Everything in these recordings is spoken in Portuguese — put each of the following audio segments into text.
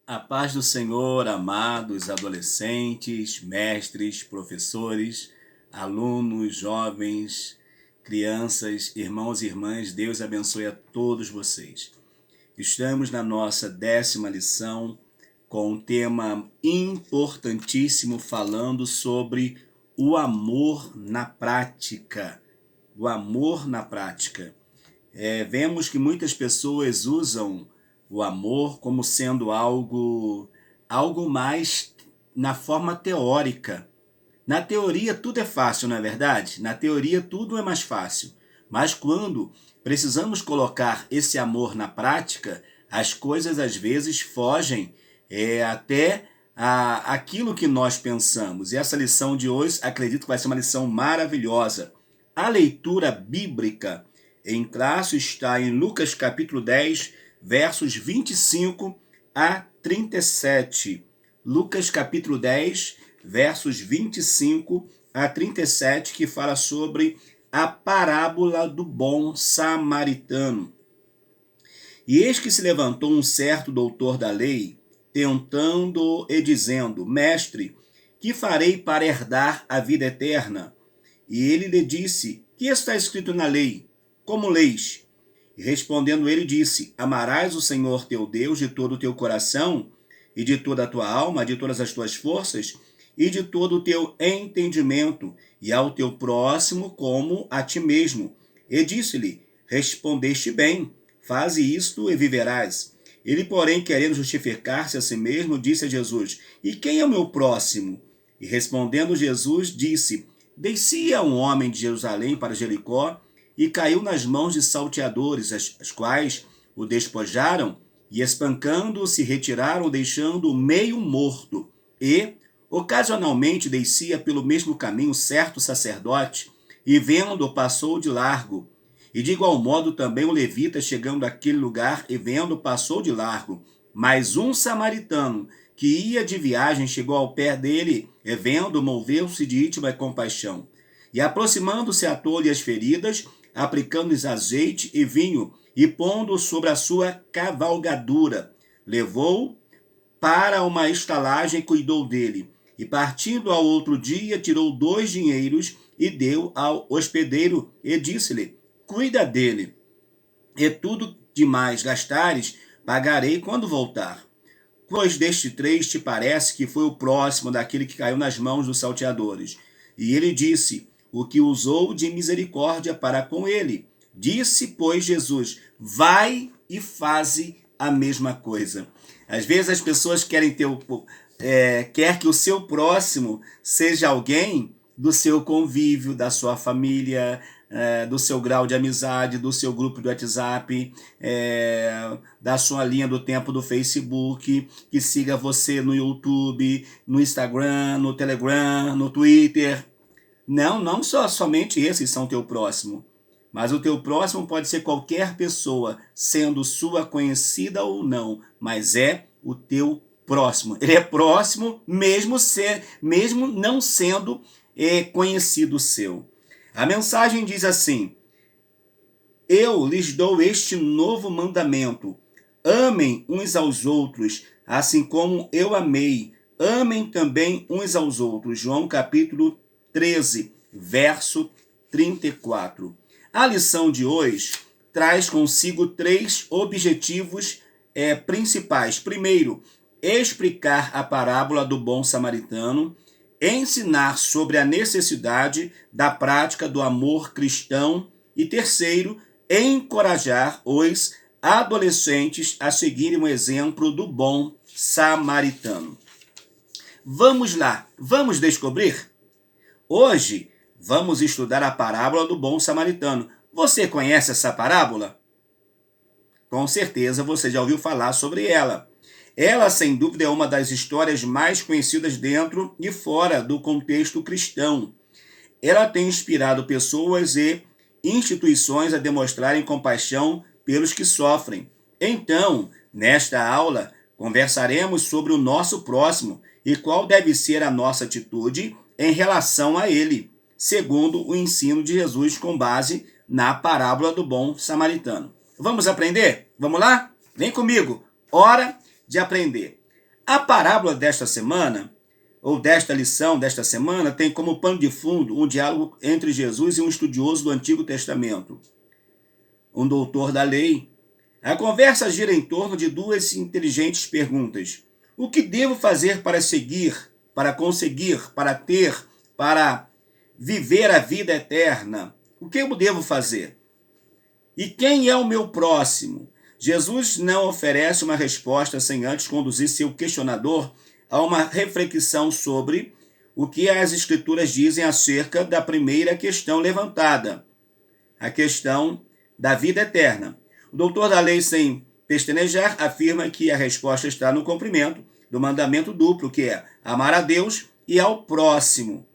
A paz do Senhor, amados adolescentes, mestres, professores, alunos, jovens, crianças, irmãos e irmãs, Deus abençoe a todos vocês. Estamos na nossa 10ª lição com um tema importantíssimo falando sobre o amor na prática. O amor na prática. Vemos que muitas pessoas usam o amor como sendo algo mais na forma teórica. Na teoria tudo é fácil, não é verdade? Na teoria tudo é mais fácil. Mas quando precisamos colocar esse amor na prática, as coisas às vezes fogem até aquilo que nós pensamos. E essa lição de hoje, acredito que vai ser uma lição maravilhosa. A leitura bíblica em traço está em Lucas capítulo 10, versos 25 a 37. Lucas capítulo 10, versos 25 a 37, que fala sobre a parábola do bom samaritano. E eis que se levantou um certo doutor da lei, tentando e dizendo: Mestre, que farei para herdar a vida eterna? E ele lhe disse: Que está escrito na lei? Como leis? E respondendo ele disse: Amarás o Senhor teu Deus de todo o teu coração, e de toda a tua alma, de todas as tuas forças, e de todo o teu entendimento, e ao teu próximo como a ti mesmo. E disse-lhe: Respondeste bem, faze isto e viverás. Ele, porém, querendo justificar-se a si mesmo, disse a Jesus: E quem é o meu próximo? E respondendo Jesus, disse: Descia um homem de Jerusalém para Jericó, e caiu nas mãos de salteadores, as quais o despojaram e, espancando-o, se retiraram, deixando-o meio morto. E, ocasionalmente, descia pelo mesmo caminho certo sacerdote, e vendo-o, passou de largo. E de igual modo também o levita, chegando àquele lugar e vendo, passou de largo. Mas um samaritano, que ia de viagem, chegou ao pé dele, e vendo, moveu-se de íntima compaixão. E aproximando-se, atou-lhe as feridas, aplicando-lhes azeite e vinho, e pondo sobre a sua cavalgadura, levou-o para uma estalagem e cuidou dele. E partindo ao outro dia, tirou 2 dinheiros e deu ao hospedeiro, e disse-lhe: Cuida dele, e tudo demais gastares, pagarei quando voltar. Pois deste 3 te parece que foi o próximo daquele que caiu nas mãos dos salteadores? E ele disse: O que usou de misericórdia para com ele. Disse, pois, Jesus: Vai e faze a mesma coisa. Às vezes as pessoas querem quer que o seu próximo seja alguém do seu convívio, da sua família, do seu grau de amizade, do seu grupo do WhatsApp, da sua linha do tempo do Facebook, que siga você no YouTube, no Instagram, no Telegram, no Twitter. Não somente esses são teu próximo, mas o teu próximo pode ser qualquer pessoa, sendo sua conhecida ou não, mas é o teu próximo. Ele é próximo mesmo não sendo conhecido seu. A mensagem diz assim: Eu lhes dou este novo mandamento: amem uns aos outros, assim como eu amei. Amem também uns aos outros. João capítulo 13, verso 34. A lição de hoje traz consigo 3 objetivos principais. Primeiro, explicar a parábola do bom samaritano, ensinar sobre a necessidade da prática do amor cristão e, terceiro, encorajar os adolescentes a seguirem o exemplo do bom samaritano. Vamos lá, vamos descobrir? Hoje vamos estudar a parábola do bom samaritano. Você conhece essa parábola? Com certeza você já ouviu falar sobre ela. Ela, sem dúvida, é uma das histórias mais conhecidas dentro e fora do contexto cristão. Ela tem inspirado pessoas e instituições a demonstrarem compaixão pelos que sofrem. Então, nesta aula, conversaremos sobre o nosso próximo e qual deve ser a nossa atitude em relação a ele, segundo o ensino de Jesus com base na parábola do bom samaritano. Vamos aprender? Vamos lá? Vem comigo. Hora de aprender. A parábola desta semana, ou desta lição desta semana, tem como pano de fundo um diálogo entre Jesus e um estudioso do Antigo Testamento, um doutor da lei. A conversa gira em torno de duas inteligentes perguntas. O que devo fazer para seguir, para conseguir, para ter, para viver a vida eterna? O que eu devo fazer? E quem é o meu próximo? Jesus não oferece uma resposta sem antes conduzir seu questionador a uma reflexão sobre o que as Escrituras dizem acerca da primeira questão levantada, a questão da vida eterna. O doutor da lei, sem pestanejar, afirma que a resposta está no cumprimento do mandamento duplo, que é amar a Deus e ao próximo.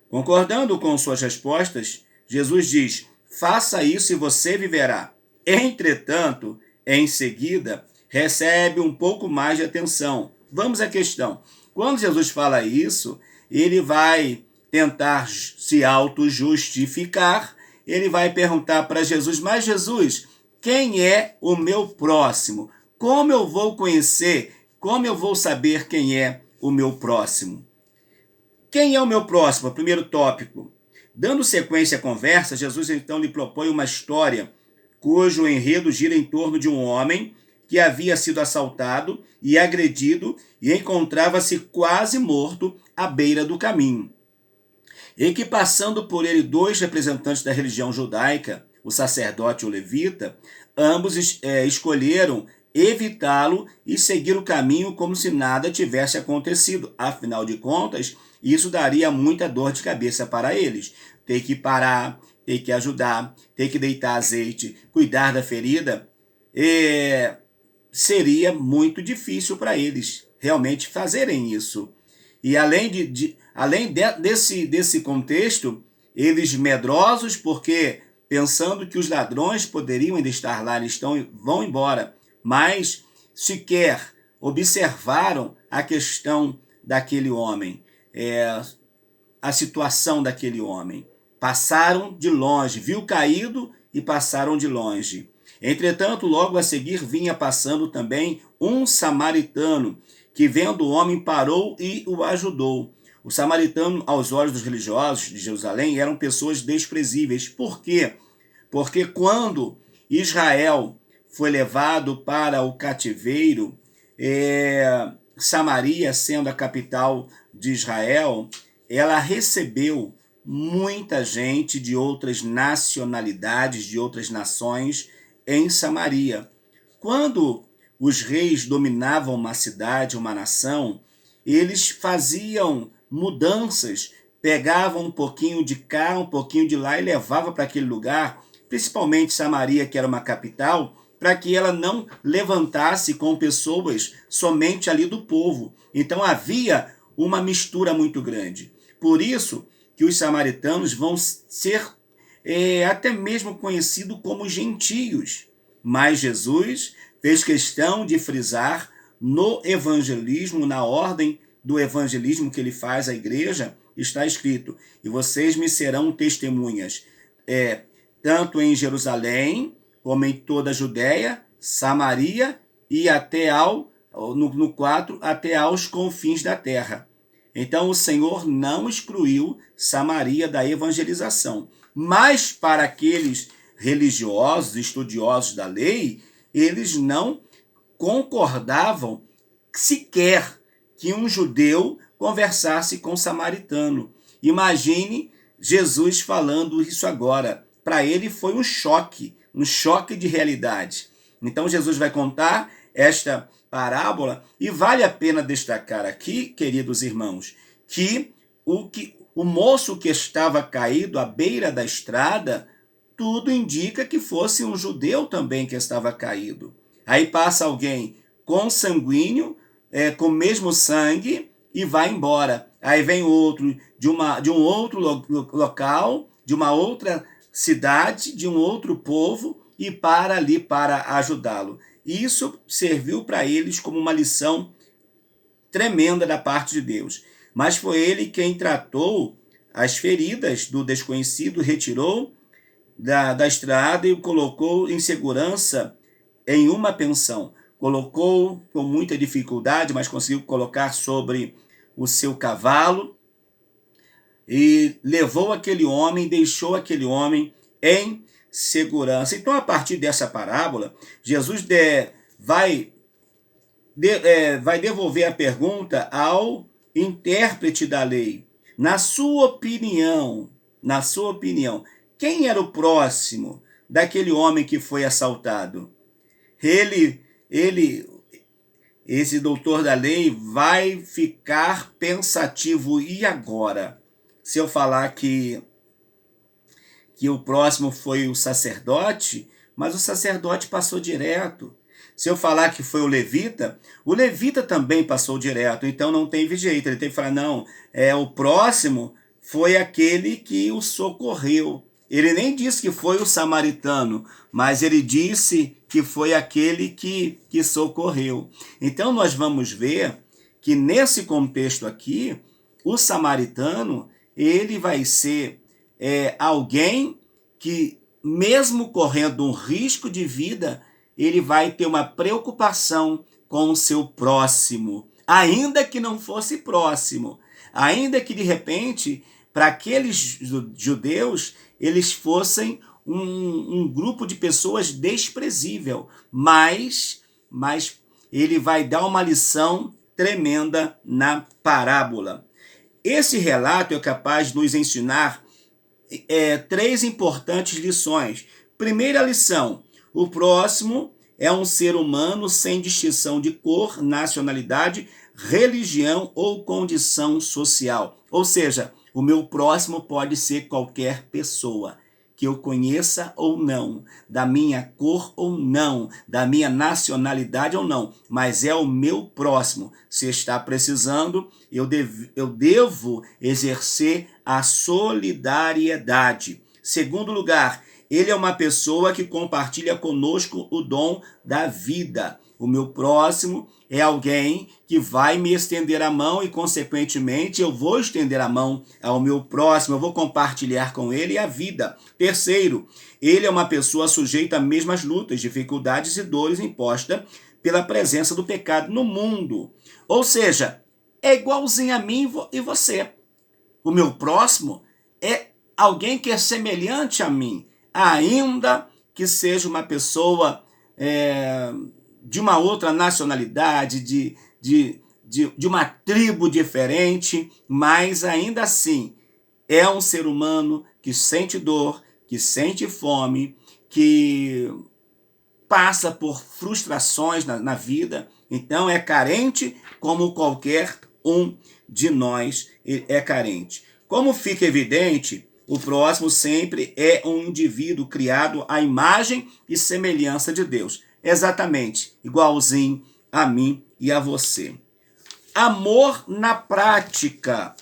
Concordando com suas respostas, Jesus diz: faça isso e você viverá. Entretanto, em seguida, recebe um pouco mais de atenção. Vamos à questão. Quando Jesus fala isso, ele vai tentar se auto-justificar. Ele vai perguntar para Jesus: mas Jesus, quem é o meu próximo? Como eu vou conhecer? Como eu vou saber quem é o meu próximo? Quem é o meu próximo? Primeiro tópico. Dando sequência à conversa, Jesus então lhe propõe uma história cujo enredo gira em torno de um homem que havia sido assaltado e agredido e encontrava-se quase morto à beira do caminho. E que, passando por ele dois representantes da religião judaica, o sacerdote e o levita, ambos escolheram evitá-lo e seguir o caminho como se nada tivesse acontecido. Afinal de contas, isso daria muita dor de cabeça para eles. Ter que parar, ter que ajudar, ter que deitar azeite, cuidar da ferida, seria muito difícil para eles realmente fazerem isso. E além desse contexto, eles medrosos, porque pensando que os ladrões poderiam ainda estar lá, eles vão embora, mas sequer observaram a questão daquele homem, a situação daquele homem. Passaram de longe, viu caído e passaram de longe. Entretanto, logo a seguir vinha passando também um samaritano, que vendo o homem parou e o ajudou. O samaritano, aos olhos dos religiosos de Jerusalém, eram pessoas desprezíveis. Por quê? Porque quando Israel foi levado para o cativeiro, Samaria, sendo a capital de Israel, ela recebeu muita gente de outras nacionalidades, de outras nações em Samaria. Quando os reis dominavam uma cidade, uma nação, eles faziam mudanças, pegavam um pouquinho de cá, um pouquinho de lá e levavam para aquele lugar, principalmente Samaria, que era uma capital, para que ela não levantasse com pessoas somente ali do povo. Então havia uma mistura muito grande. Por isso que os samaritanos vão ser até mesmo conhecidos como gentios. Mas Jesus fez questão de frisar no evangelismo, na ordem do evangelismo que ele faz à igreja, está escrito: e vocês me serão testemunhas, tanto em Jerusalém, como em toda a Judéia, Samaria e até no 4, até aos confins da terra. Então o Senhor não excluiu Samaria da evangelização. Mas para aqueles religiosos, estudiosos da lei, eles não concordavam sequer que um judeu conversasse com um samaritano. Imagine Jesus falando isso agora. Para ele foi um choque de realidade. Então Jesus vai contar esta parábola e vale a pena destacar aqui, queridos irmãos, que o moço que estava caído à beira da estrada, tudo indica que fosse um judeu também que estava caído. Aí passa alguém consanguíneo, com o mesmo sangue, e vai embora. Aí vem outro de um outro local, de uma outra cidade, de um outro povo, e para ali para ajudá-lo. Isso serviu para eles como uma lição tremenda da parte de Deus. Mas foi ele quem tratou as feridas do desconhecido, retirou da estrada e o colocou em segurança em uma pensão. colocou com muita dificuldade, mas conseguiu colocar sobre o seu cavalo e levou aquele homem, deixou aquele homem em segurança. Então, a partir dessa parábola, Jesus vai devolver a pergunta ao intérprete da lei. Na sua opinião, quem era o próximo daquele homem que foi assaltado? Esse doutor da lei vai ficar pensativo. E agora? Se eu falar que o próximo foi o sacerdote, mas o sacerdote passou direto. Se eu falar que foi o levita também passou direto, então não teve jeito. Ele teve que falar, não, o próximo foi aquele que o socorreu. Ele nem disse que foi o samaritano, mas ele disse que foi aquele que socorreu. Então nós vamos ver que nesse contexto aqui, o samaritano, ele vai ser alguém que, mesmo correndo um risco de vida, ele vai ter uma preocupação com o seu próximo, ainda que não fosse próximo, ainda que de repente, para aqueles judeus, eles fossem um grupo de pessoas desprezível, mas ele vai dar uma lição tremenda na parábola. Esse relato é capaz de nos ensinar 3 importantes lições. Primeira lição: o próximo é um ser humano sem distinção de cor, nacionalidade, religião ou condição social. Ou seja, o meu próximo pode ser qualquer pessoa, que eu conheça ou não, da minha cor ou não, da minha nacionalidade ou não, mas é o meu próximo. Se está precisando, eu devo exercer a solidariedade. Segundo lugar, ele é uma pessoa que compartilha conosco o dom da vida. O meu próximo é alguém que vai me estender a mão e, consequentemente, eu vou estender a mão ao meu próximo, eu vou compartilhar com ele a vida. Terceiro, ele é uma pessoa sujeita às mesmas lutas, dificuldades e dores impostas pela presença do pecado no mundo. Ou seja, é igualzinho a mim e você. O meu próximo é alguém que é semelhante a mim, ainda que seja uma pessoa de uma outra nacionalidade, de uma tribo diferente, mas ainda assim é um ser humano que sente dor, que sente fome, que passa por frustrações na vida, então é carente como qualquer um de nós é carente. Como fica evidente, o próximo sempre é um indivíduo criado à imagem e semelhança de Deus. Exatamente, igualzinho a mim e a você. Amor na prática.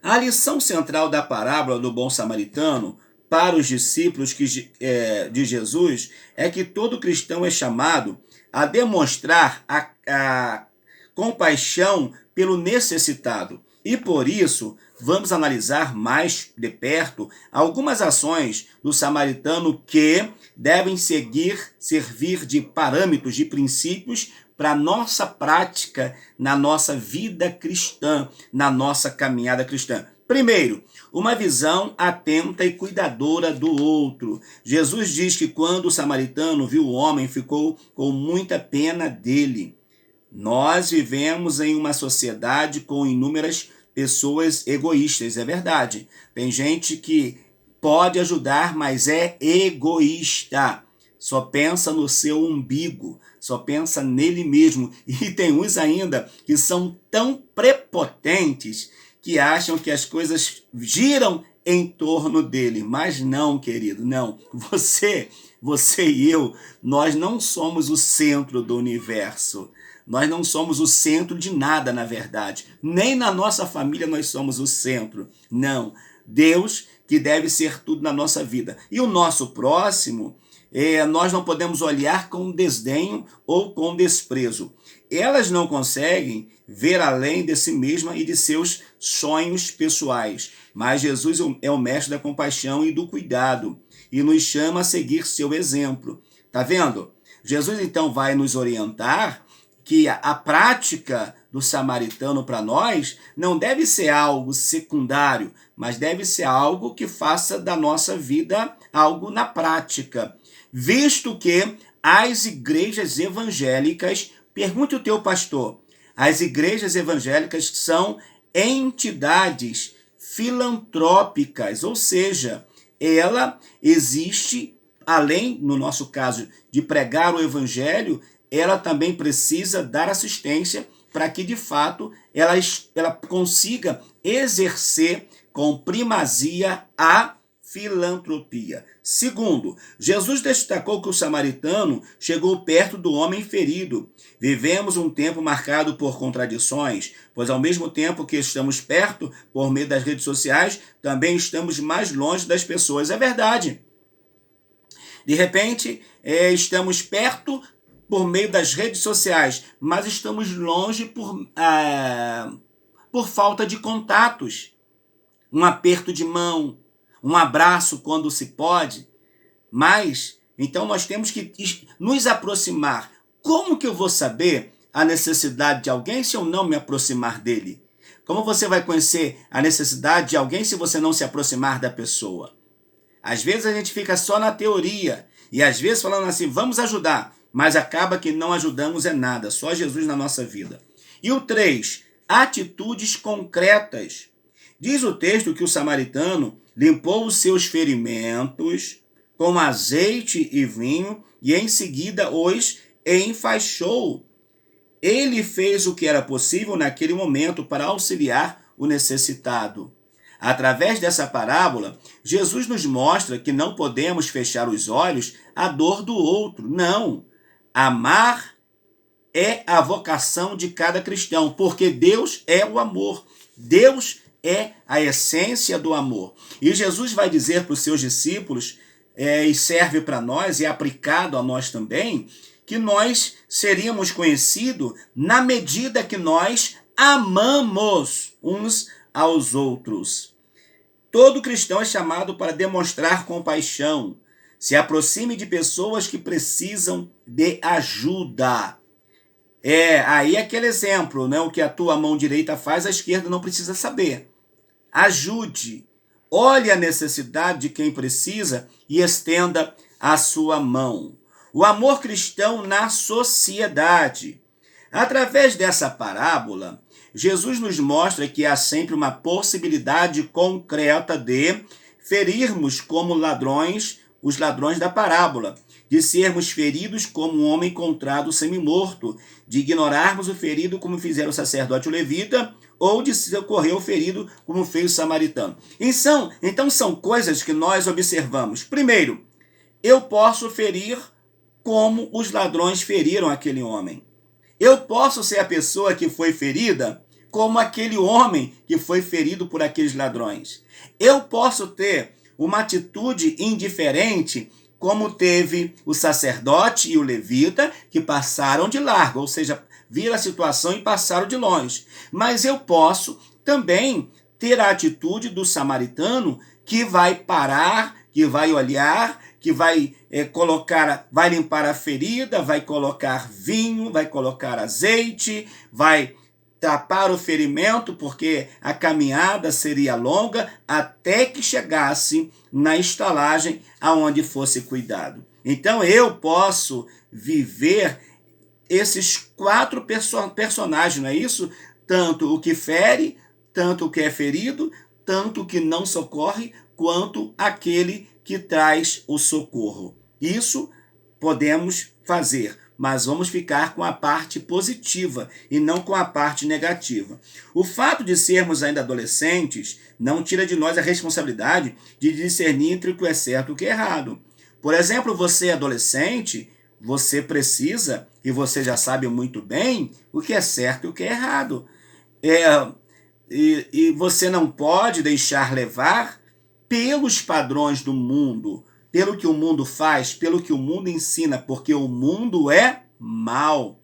A lição central da parábola do bom samaritano para os discípulos de Jesus é que todo cristão é chamado a demonstrar a compaixão pelo necessitado. E por isso, vamos analisar mais de perto algumas ações do samaritano que devem servir de parâmetros, de princípios para a nossa prática na nossa vida cristã, na nossa caminhada cristã. Primeiro, uma visão atenta e cuidadora do outro. Jesus diz que quando o samaritano viu o homem, ficou com muita pena dele. Nós vivemos em uma sociedade com inúmeras pessoas egoístas, é verdade. Tem gente que pode ajudar, mas é egoísta. Só pensa no seu umbigo, só pensa nele mesmo. E tem uns ainda que são tão prepotentes que acham que as coisas giram em torno dele. Mas não, querido, não. Você e eu, nós não somos o centro do universo. Nós não somos o centro de nada, na verdade. Nem na nossa família nós somos o centro. Não. Deus que deve ser tudo na nossa vida. E o nosso próximo, nós não podemos olhar com desdenho ou com desprezo. Elas não conseguem ver além de si mesma e de seus sonhos pessoais. Mas Jesus é o mestre da compaixão e do cuidado. e nos chama a seguir seu exemplo. Tá vendo? Jesus então vai nos orientar que a prática do samaritano para nós não deve ser algo secundário, mas deve ser algo que faça da nossa vida algo na prática. Visto que as igrejas evangélicas, pergunte o teu pastor, as igrejas evangélicas são entidades filantrópicas, ou seja, ela existe, além, no nosso caso, de pregar o evangelho, ela também precisa dar assistência para que, de fato, ela consiga exercer com primazia a filantropia. Segundo, Jesus destacou que o samaritano chegou perto do homem ferido. Vivemos um tempo marcado por contradições, pois ao mesmo tempo que estamos perto por meio das redes sociais, também estamos mais longe das pessoas. É verdade. De repente, estamos perto por meio das redes sociais, mas estamos longe por falta de contatos. Um aperto de mão, um abraço quando se pode, mas então nós temos que nos aproximar. Como que eu vou saber a necessidade de alguém se eu não me aproximar dele? Como você vai conhecer a necessidade de alguém se você não se aproximar da pessoa? Às vezes a gente fica só na teoria e às vezes falando assim, vamos ajudar, mas acaba que não ajudamos nada, só Jesus na nossa vida. E o 3, atitudes concretas. Diz o texto que o samaritano limpou os seus ferimentos com azeite e vinho e em seguida os enfaixou. Ele fez o que era possível naquele momento para auxiliar o necessitado. Através dessa parábola, Jesus nos mostra que não podemos fechar os olhos à dor do outro. Não. Amar é a vocação de cada cristão, porque Deus é o amor. Deus é a essência do amor. E Jesus vai dizer para os seus discípulos, e serve para nós, e é aplicado a nós também, que nós seríamos conhecidos na medida que nós amamos uns aos outros. Todo cristão é chamado para demonstrar compaixão. Se aproxime de pessoas que precisam de ajuda. Aí aquele exemplo, né? O que a tua mão direita faz, a esquerda não precisa saber. Ajude. Olhe a necessidade de quem precisa e estenda a sua mão. O amor cristão na sociedade. Através dessa parábola, Jesus nos mostra que há sempre uma possibilidade concreta de ferirmos como ladrões, os ladrões da parábola, de sermos feridos como um homem encontrado semi-morto, de ignorarmos o ferido como fizeram o sacerdote e o levita, ou de socorrer o ferido como fez o samaritano. Então são coisas que nós observamos. Primeiro, eu posso ferir como os ladrões feriram aquele homem. Eu posso ser a pessoa que foi ferida como aquele homem que foi ferido por aqueles ladrões. Eu posso ter uma atitude indiferente como teve o sacerdote e o levita que passaram de largo, ou seja, viram a situação e passaram de longe. Mas eu posso também ter a atitude do samaritano que vai parar, que vai olhar, que vai vai limpar a ferida, vai colocar vinho, vai colocar azeite, vai tapar o ferimento, porque a caminhada seria longa até que chegasse na estalagem aonde fosse cuidado. Então eu posso viver esses 4 personagens, não é isso? Tanto o que fere, tanto o que é ferido, tanto o que não socorre, quanto aquele que traz o socorro. Isso podemos fazer, mas vamos ficar com a parte positiva e não com a parte negativa. O fato de sermos ainda adolescentes não tira de nós a responsabilidade de discernir entre o que é certo e o que é errado. Por exemplo, você adolescente, você precisa, e você já sabe muito bem, o que é certo e o que é errado. E você não pode deixar levar pelos padrões do mundo, pelo que o mundo faz, pelo que o mundo ensina, porque o mundo é mau,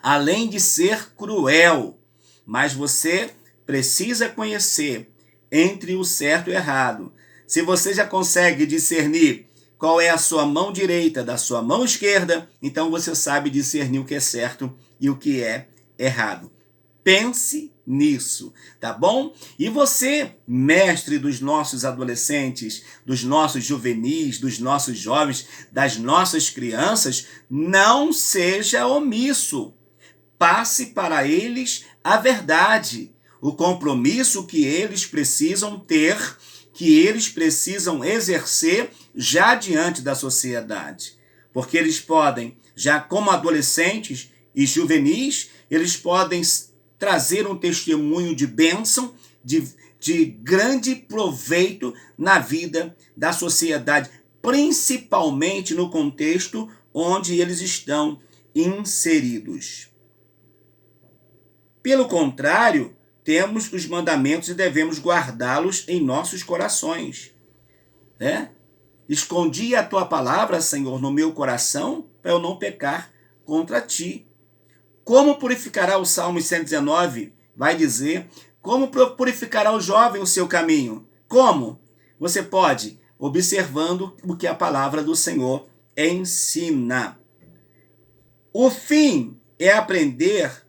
além de ser cruel. Mas você precisa conhecer entre o certo e o errado. Se você já consegue discernir qual é a sua mão direita da sua mão esquerda, então você sabe discernir o que é certo e o que é errado. Pense nisso, tá bom? E você, mestre dos nossos adolescentes, dos nossos juvenis, dos nossos jovens, das nossas crianças, não seja omisso. Passe para eles a verdade, o compromisso que eles precisam ter, que eles precisam exercer já diante da sociedade. Porque eles podem, já como adolescentes e juvenis, eles podem trazer um testemunho de bênção, de grande proveito na vida da sociedade, principalmente no contexto onde eles estão inseridos. Pelo contrário, temos os mandamentos e devemos guardá-los em nossos corações. Né? Escondi a tua palavra, Senhor, no meu coração, para eu não pecar contra ti. Como purificará o Salmo 119? Vai dizer, como purificará o jovem o seu caminho? Como? Você pode, observando o que a palavra do Senhor ensina. O fim é aprender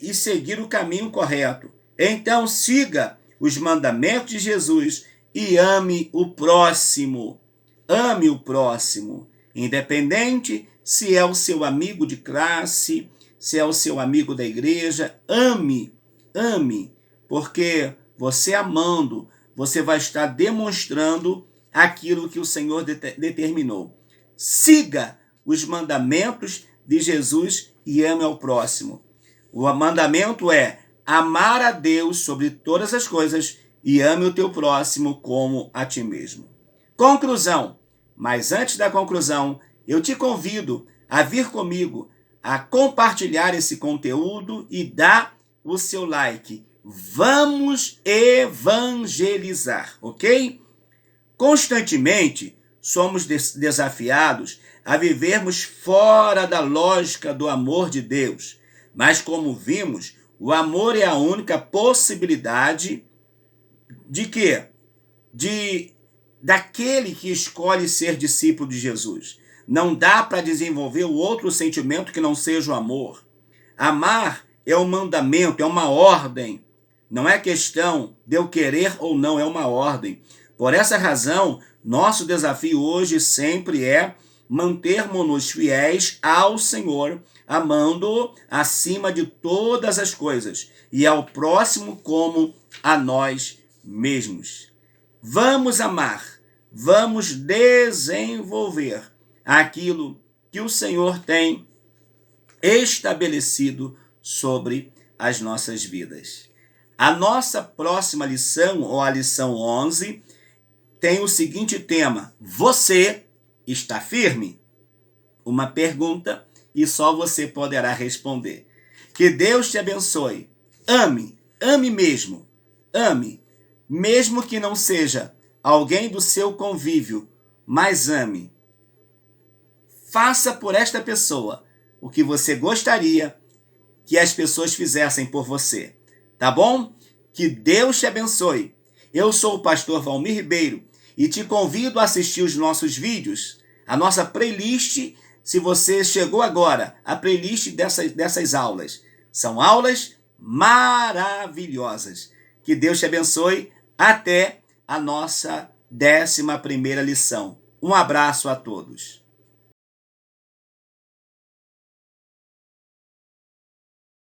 e seguir o caminho correto. Então siga os mandamentos de Jesus e ame o próximo. Ame o próximo, independente se é o seu amigo de classe, se é o seu amigo da igreja. Ame, porque você amando, você vai estar demonstrando aquilo que o Senhor determinou. Siga os mandamentos de Jesus e ame ao próximo. O mandamento é amar a Deus sobre todas as coisas e ame o teu próximo como a ti mesmo. Conclusão. Mas antes da conclusão, eu te convido a vir comigo, a compartilhar esse conteúdo e dar o seu like. Vamos evangelizar, ok? Constantemente somos desafiados a vivermos fora da lógica do amor de Deus. Mas como vimos, o amor é a única possibilidade de quê? Daquele que escolhe ser discípulo de Jesus. Não dá para desenvolver o outro sentimento que não seja o amor. Amar é um mandamento, é uma ordem. Não é questão de eu querer ou não, é uma ordem. Por essa razão, nosso desafio hoje sempre é mantermos-nos fiéis ao Senhor, amando-o acima de todas as coisas e ao próximo como a nós mesmos. Vamos amar, vamos desenvolver aquilo que o Senhor tem estabelecido sobre as nossas vidas. A nossa próxima lição, ou a lição 11, tem o seguinte tema: você está firme? Uma pergunta e só você poderá responder. Que Deus te abençoe. Ame, ame mesmo. Ame, mesmo que não seja alguém do seu convívio, mas ame. Faça por esta pessoa o que você gostaria que as pessoas fizessem por você. Tá bom? Que Deus te abençoe. Eu sou o pastor Valmir Ribeiro e te convido a assistir os nossos vídeos, a nossa playlist. Se você chegou agora, a playlist dessas aulas. São aulas maravilhosas. Que Deus te abençoe. Até a nossa 11ª lição. Um abraço a todos.